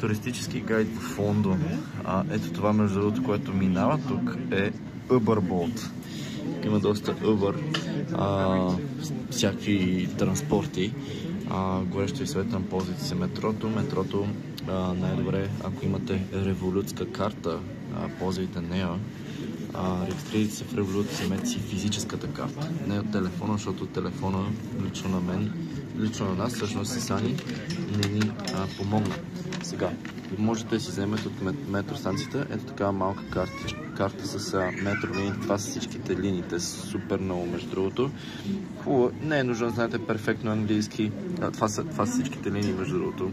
Туристически гайд в Лондон. Ето това, между другото, което минава тук е Uber Bolt. Има доста Uber, всякакви транспорти. Горещо ви съветвам, ползвайте се метрото. Метрото най-добре, ако имате револютска карта, ползвайте нея. Регистрирайте се в Revolut, вземете си физическата карта, не от телефона, защото телефона лично на мен, лично на нас, всъщност с Ани, не ни помогна. Сега, можете да си вземете от метростанцията, ето такава малка карта с метролинии. Това са всичките линии, те са супер много, между другото. Не е нужно да знаете перфектно английски, това са всичките линии, между другото.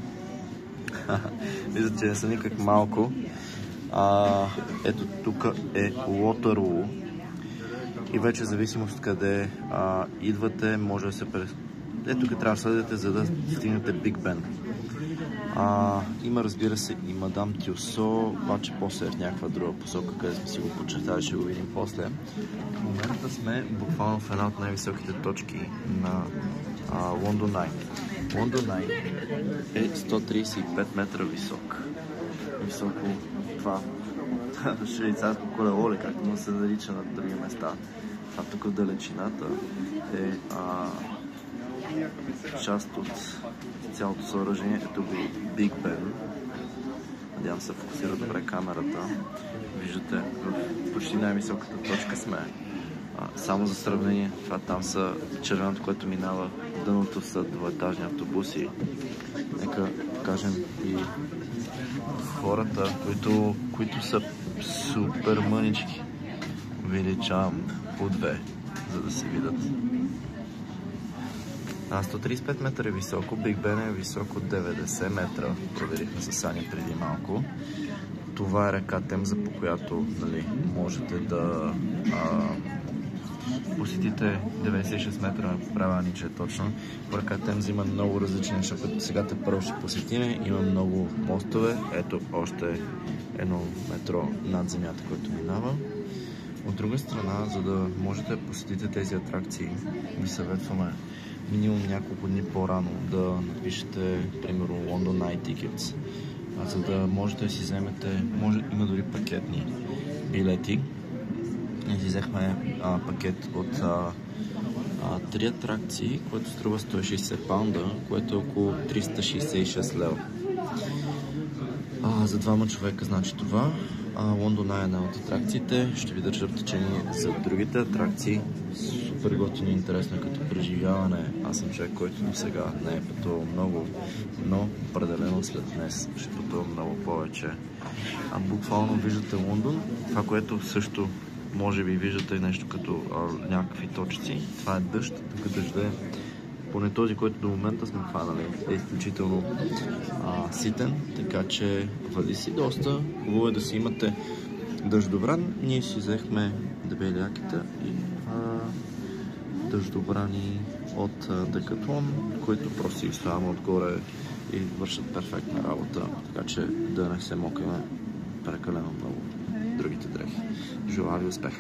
Виждате, че не са никак малко. Ето тук е Waterloo и вече зависимост от къде идвате, може да се ето тук трябва да следите, за да стигнете Биг Бен. Има, разбира се, и Мадам Тюсо, обаче после в някаква друга посока, къде сме си го подчертали, ще го видим после. В момента сме буквално в една от най-високите точки на Лондон Ай. Лондон Ай е 135 метра висок. Високо това швейцарско колело, ли, както му се нарича на други места. Това тук в далечината е част от цялото съоръжение. Ето го Биг Бен. Надявам се фокусира добре камерата. Виждате, в почти най-високата точка сме. Само за сравнение, това там са червеното, което минава, дъното са двоетажни автобуси. Нека кажем и хората, които са супер мънички. Увеличавам по 2, за да се видят. 135 метра е високо, Биг Бен е високо 90 метра. Проверихме с Сани преди малко. Това е река Темза, по която можете да посетите 96 метра, права ни, че е точно. По река Темза има много различни неща, които сега те първо ще посетиме. Има много мостове. Ето още едно метро над земята, което минава. От друга страна, за да можете да посетите тези атракции, ви съветваме минимум няколко дни по-рано да напишете, примерно, London Eye Tickets, за да можете да си вземете, има дори пакетни билети. Ние си взехме пакет от 3 атракции, което струва 160 паунда, което е около 366 лева. За двама човека значи това. Лондон Ай е една от атракциите. Ще ви държа в течение за другите атракции. Супер готино и интересно като преживяване. Аз съм човек, който до сега не е пътувал много, но определено след днес ще пътувам много повече. Буквално виждате Лондон. Това, което също може би виждате нещо като някакви точици. Това е дъжд. Тук дъжда е, поне този, който до момента сме хванали, е изключително ситен, така че вали си доста. Хубаво е да си имате дъждобран. Ние си взехме дебели яките и дъждобрани от Decathlon, които просто си слагаме отгоре и вършат перфектна работа, така че да не се мокаме прекалено много другите дрехи. Желая ви успех!